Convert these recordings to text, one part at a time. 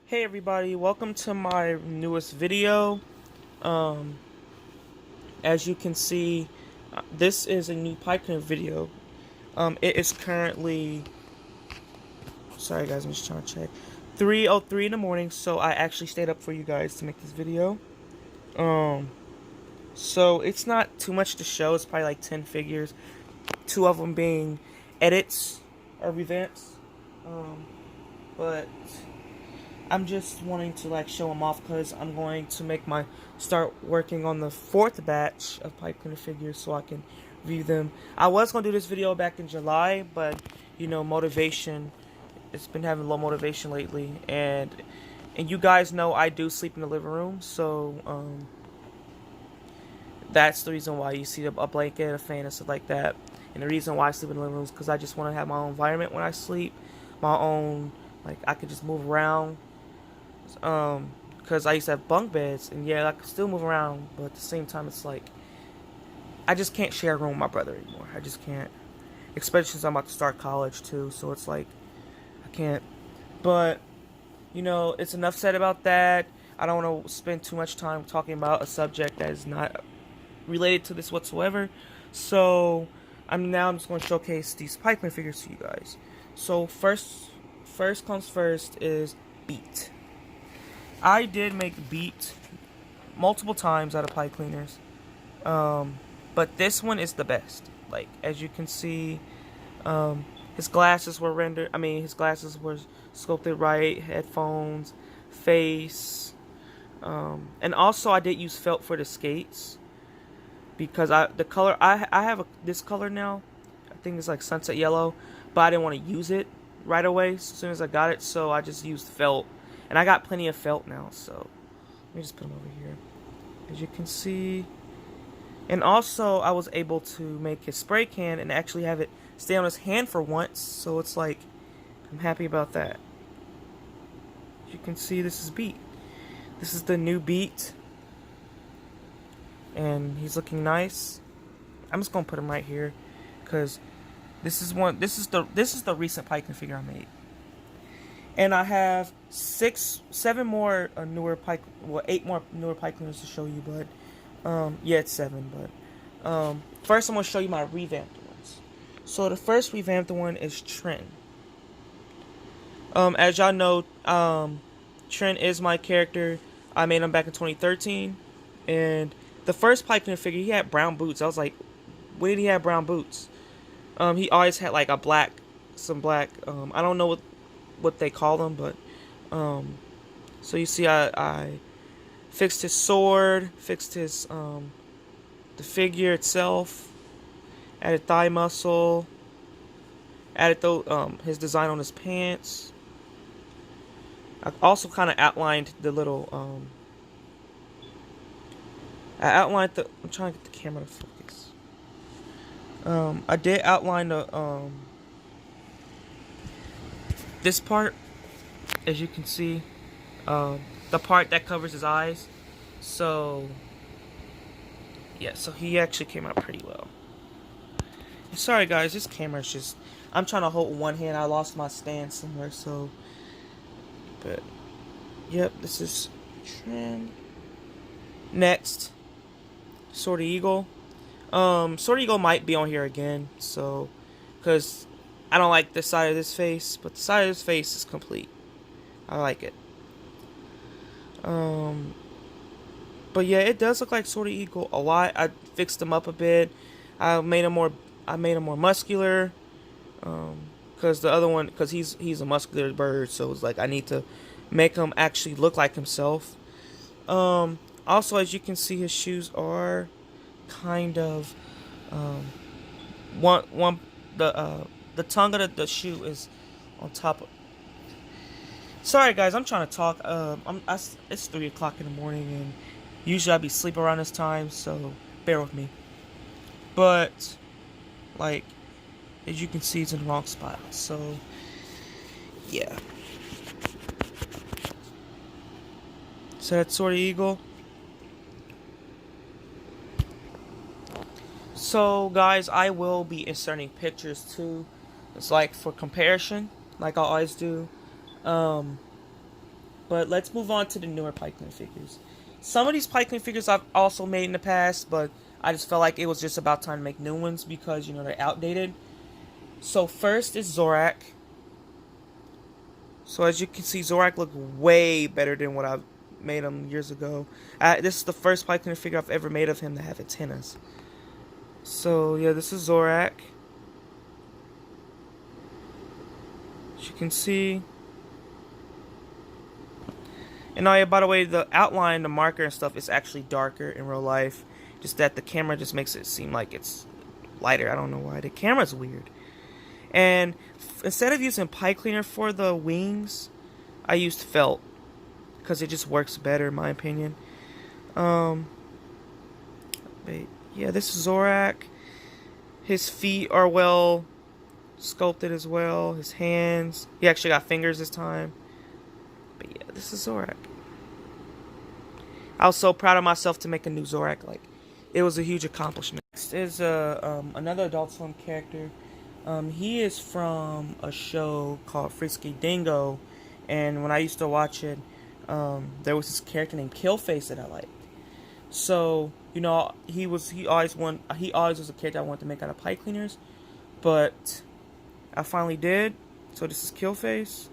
Hey everybody, welcome to my newest video. Um, as you can see, this is a new Pipecleaner video. It is currently, sorry guys, I'm just trying to check, 3:03 in the morning, so I actually stayed up for you guys to make this video. Um, so it's not too much to show, it's probably like 10 figures, 2 of them being edits or revamps. But I'm just wanting to like show them off because I'm going to start working on the 4th batch of Pipecleaner figures so I can review them. I was going to do this video back in July, but you know, motivation, it's been having low motivation lately, and you guys know I do sleep in the living room, so that's the reason why you see a blanket, a fan, and stuff like that. And the reason why I sleep in the living room is because I just want to have my own environment when I sleep, my own, like I could just move around. Because I used to have bunk beds, and yeah, I could still move around, but at the same time, it's like I just can't share a room with my brother anymore. I just can't, especially since I'm about to start college too. So it's like I can't. But you know, it's enough said about that. I don't want to spend too much time talking about a subject that is not related to this whatsoever. So I'm just going to showcase these Pipecleaner figures to you guys. So first comes first is Beat. I did make Beat multiple times out of Pipecleaners, but this one is the best. Like, as you can see, his glasses were his glasses were sculpted right, headphones, face, and also I did use felt for the skates, because I have this color now, I think it's like sunset yellow, but I didn't want to use it right away as soon as I got it, so I just used felt. And I got plenty of felt now, so let me just put them over here. As you can see. And also, I was able to make his spray can and actually have it stay on his hand for once. So it's like, I'm happy about that. As you can see, this is Beat. This is the new Beat. And he's looking nice. I'm just gonna put him right here, because this is the recent Pipecleaner figure I made. And I have 7 more newer well, 8 more newer Pipecleaners to show you, but yeah, it's 7. But first, I'm gonna show you my revamped ones. So the first revamped one is Trent. As y'all know, Trent is my character. I made him back in 2013, and the first Pipecleaner figure, he had brown boots. I was like, when did he have brown boots? He always had like some black. I don't know what they call them, but so you see I fixed his sword, fixed his the figure itself, added thigh muscle, added his design on his pants. I also kind of outlined the little I'm trying to get the camera to focus. I did outline the this part, as you can see, the part that covers his eyes. So yeah, so he actually came out pretty well. And sorry guys, this camera's just, I'm trying to hold one hand. I lost my stand somewhere, so, but yep, this is Trend. Next, Sword Eagle. Sword Eagle might be on here again, so, because I don't like the side of this face, but the side of this face is complete. I like it. But yeah, it does look like Sword Eagle a lot. I fixed him up a bit. I made him more muscular. Because the other one, because he's a muscular bird, so it's like I need to make him actually look like himself. Also, as you can see, his shoes are kind of the tongue of the shoe is on top of. Sorry guys, I'm trying to talk. It's 3 o'clock in the morning, and usually I be sleeping around this time, so bear with me. But like, as you can see, it's in the wrong spot. So yeah. So that's Sword Eagle. So guys, I will be inserting pictures too. It's like for comparison, like I always do. But let's move on to the newer Pipecleaner figures. Some of these Pipecleaner figures I've also made in the past, but I just felt like it was just about time to make new ones because, you know, they're outdated. So first is Zorak. So as you can see, Zorak looked way better than what I made him years ago. This is the first Pipecleaner figure I've ever made of him to have antennas. So yeah, this is Zorak. As you can see. And oh yeah, by the way, the outline, the marker and stuff is actually darker in real life. Just that the camera just makes it seem like it's lighter. I don't know why. The camera's weird. And instead of using Pipecleaner for the wings, I used felt. Because it just works better in my opinion. But yeah, this is Zorak. His feet are well sculpted as well. His hands. He actually got fingers this time. But yeah, this is Zorak. I was so proud of myself to make a new Zorak. Like, it was a huge accomplishment. Next is another Adult Swim character. He is from a show called Frisky Dingo, and when I used to watch it, there was this character named Killface that I liked. So, you know, he always was a character I wanted to make out of Pipecleaners, but I finally did. So this is Killface.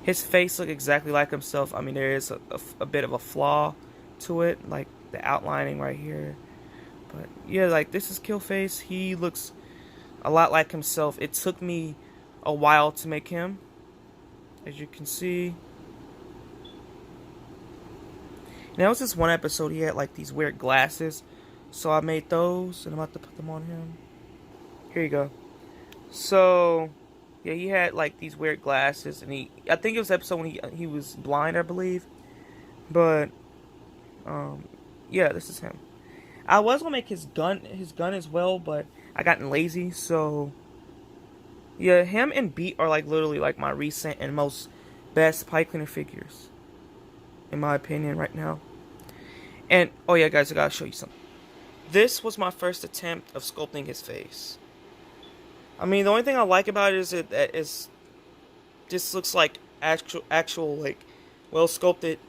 His face looked exactly like himself. I mean, there is a bit of a flaw to it, like the outlining right here. But yeah, like this is Killface. He looks a lot like himself. It took me a while to make him, as you can see. And there was this one episode he had like these weird glasses, so I made those, and I'm about to put them on him. Here you go. So yeah, he had like these weird glasses, and I think it was the episode when he was blind, I believe. But yeah, this is him. I was gonna make his gun as well, but I gotten lazy. So yeah, him and Beat are like literally like my recent and most best Pipecleaner figures, in my opinion, right now. And oh yeah, guys, I gotta show you something. This was my first attempt of sculpting his face. I mean, the only thing I like about it is this looks like actual like well sculpted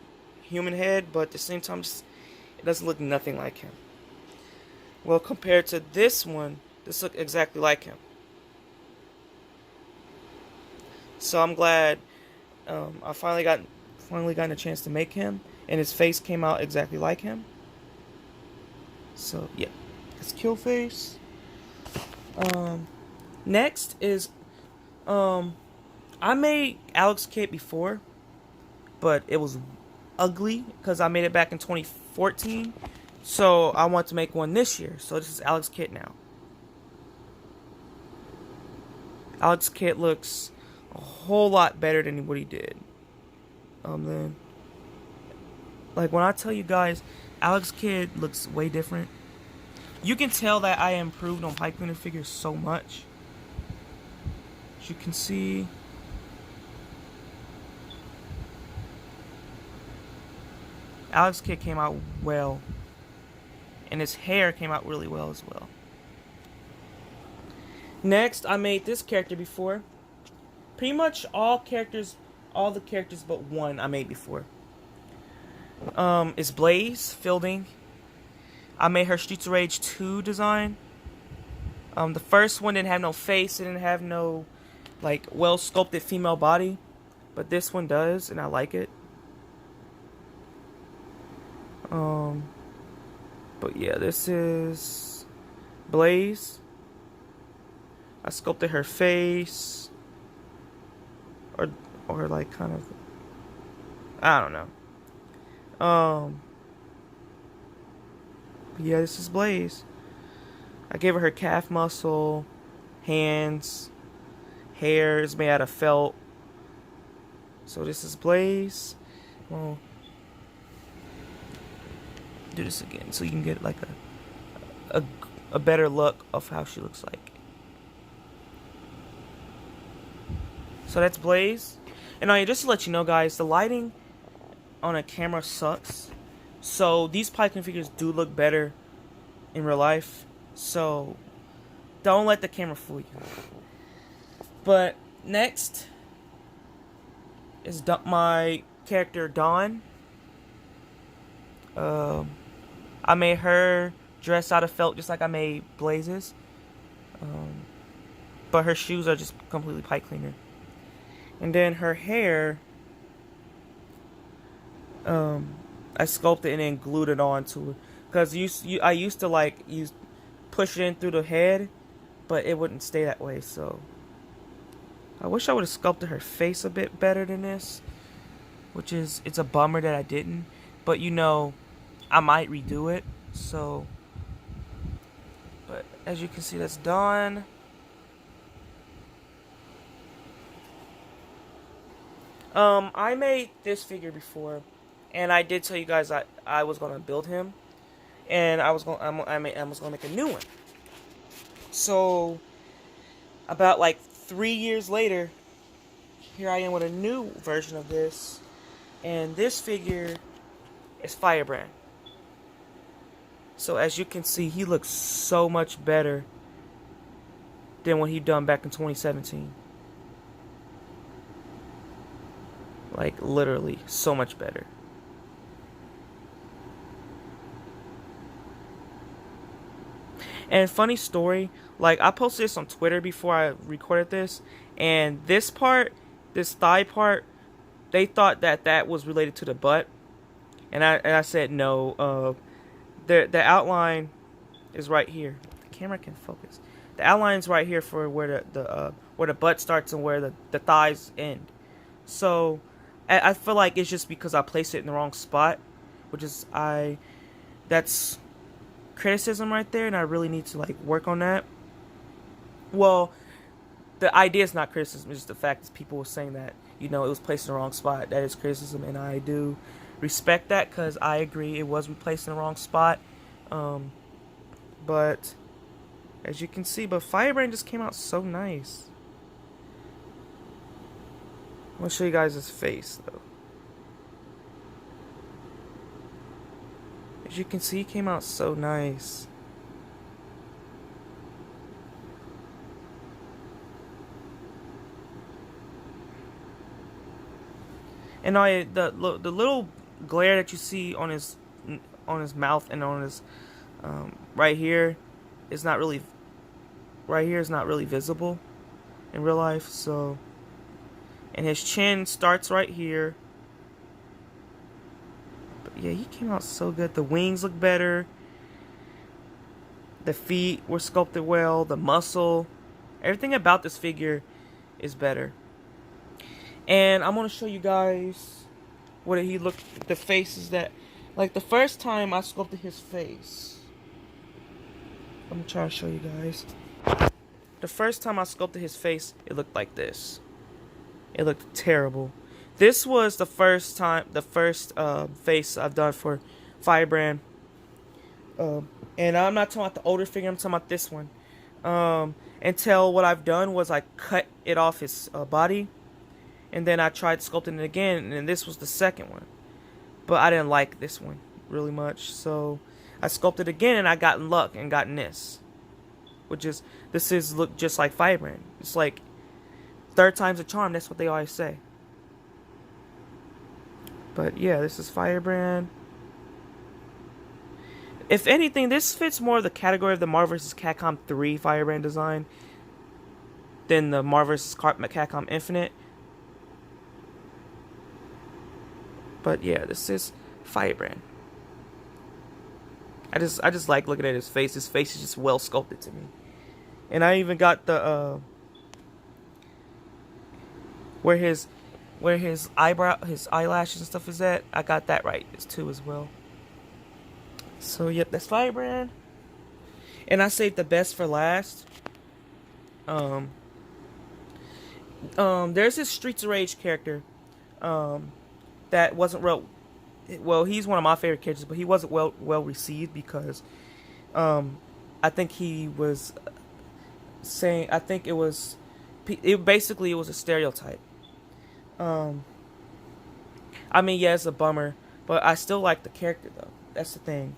human head, but at the same time, it doesn't look nothing like him. Well, compared to this one, this looks exactly like him. So I'm glad I finally gotten a chance to make him, and his face came out exactly like him. So yeah, it's Killface. Next is I made Alex Kidd before, but it was ugly because I made it back in 2014. So I want to make one this year. So this is Alex Kidd now. Alex Kidd looks a whole lot better than what he did. Then, like when I tell you guys, Alex Kidd looks way different. You can tell that I improved on Pipecleaner figures so much. As you can see, Alex Kidd came out well, and his hair came out really well as well. Next, I made this character before. Pretty much all the characters but one I made before. It's Blaze Fielding. I made her Streets of Rage 2 design. The first one didn't have no face, it didn't have no like well sculpted female body, but this one does, and I like it. But yeah, this is Blaze. I sculpted her face, or like kind of, I don't know. But yeah, this is Blaze. I gave her calf muscle, hands, hair is made out of felt. So this is Blaze. Well, do this again so you can get like a better look of how she looks like. So that's Blaze. And just to let you know, guys, the lighting on a camera sucks. So these Pipecleaner figures do look better in real life. So don't let the camera fool you. But next is my character Dawn. Um, I made her dress out of felt just like I made Blaze's. Um, but her shoes are just completely Pipecleaner. And then her hair, I sculpted and then glued it onto it. Because I used to like push it in through the head, but it wouldn't stay that way. So I wish I would have sculpted her face a bit better than this, it's a bummer that I didn't. But I might redo it. So, but as you can see, that's done. I made this figure before, and I did tell you guys I was gonna build him, and I was gonna make a new one. So, about like 3 years later, here I am with a new version of this, and this figure is Firebrand. So as you can see, he looks so much better than what he done back in 2017. Like, literally, so much better. And funny story, like, I posted this on Twitter before I recorded this, and this thigh part, they thought that was related to the butt, and I said no. The outline is right here. The camera can focus. The outline's right here for where the butt starts and where the thighs end. So I feel like it's just because I placed it in the wrong spot, that's criticism right there, and I really need to like work on that. Well, the idea is not criticism; it's just the fact that people were saying that it was placed in the wrong spot. That is criticism, and I do respect that because I agree it was placed in the wrong spot. But as you can see, Firebrand just came out so nice. I'm gonna show you guys his face though. As you can see, he came out so nice. And the little glare that you see on his mouth and on his right here is not really visible in real life. So, and his chin starts right here. But yeah, he came out so good. The wings look better. The feet were sculpted well. The muscle, everything about this figure is better. And I'm gonna show you guys what he looked. The faces that, like the first time I sculpted his face. I'm trying to show you guys. The first time I sculpted his face, it looked like this. It looked terrible. This was the first face I've done for Firebrand. And I'm not talking about the older figure. I'm talking about this one. Until what I've done was I cut it off his body. And then I tried sculpting it again, and this was the second one. But I didn't like this one really much, so I sculpted again, and I got in luck and gotten this. This look just like Firebrand. It's like third time's a charm, that's what they always say. But yeah, this is Firebrand. If anything, this fits more of the category of the Marvel vs. Capcom 3 Firebrand design than the Marvel vs. Capcom Infinite. But yeah, this is Firebrand. I just like looking at his face. His face is just well sculpted to me. And I even got the where his his eyelashes and stuff is at. I got that right too as well. So yep, that's Firebrand. And I saved the best for last. There's this Streets of Rage character. That wasn't well, he's one of my favorite characters, but he wasn't well received because I think he was saying, it was a stereotype. I mean, yeah, it's a bummer, but I still like the character though. That's the thing.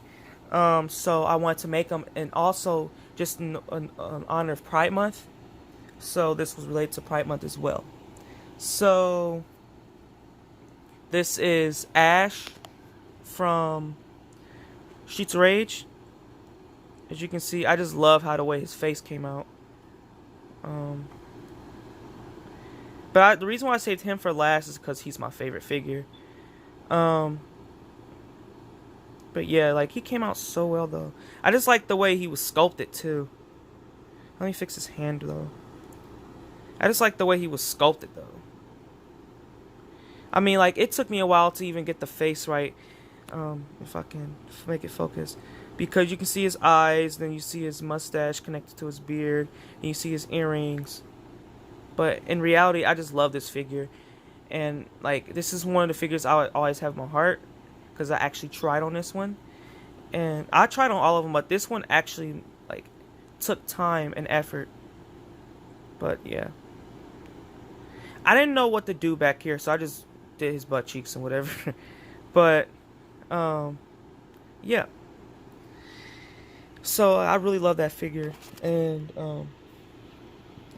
So I wanted to make him, and also just in honor of Pride Month. So this was related to Pride Month as well. So This is Ash from Streets of Rage. As you can see, I just love how the way his face came out. The reason why I saved him for last is because he's my favorite figure. But yeah, like, he came out so well, though. I just like the way he was sculpted, too. Let me fix his hand, though. I just like the way he was sculpted, though. I mean, like, it took me a while to even get the face right. If I can make it focus. Because you can see his eyes, then you see his mustache connected to his beard, and you see his earrings. But in reality, I just love this figure. And, like, this is one of the figures I always have in my heart. Because I actually tried on this one. And I tried on all of them, but this one actually, like, took time and effort. But, yeah. I didn't know what to do back here, so I just did his butt cheeks and whatever. But, yeah. So, I really love that figure. And,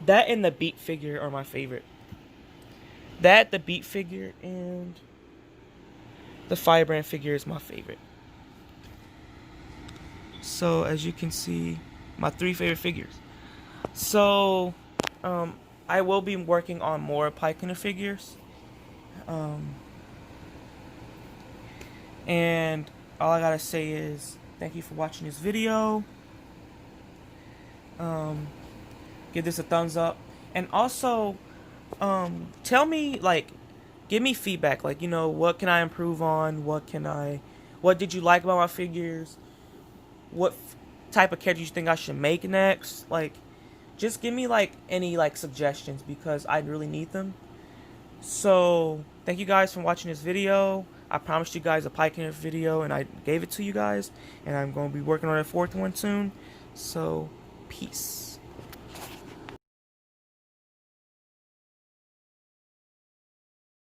that and the Beat figure are my favorite. That, the Beat figure, and the Firebrand figure is my favorite. So, as you can see, my 3 favorite figures. So, I will be working on more Pipecleaner figures. And all I gotta say is thank you for watching this video. Give this a thumbs up. And also, tell me, like, give me feedback. Like, you know, what can I improve on? What did you like about my figures? What type of character you think I should make next? Like, just give me, like, any, like, suggestions, because I really need them. So, thank you guys for watching this video. I promised you guys a Pipecleaner video, and I gave it to you guys. And I'm going to be working on a 4th one soon. So, peace.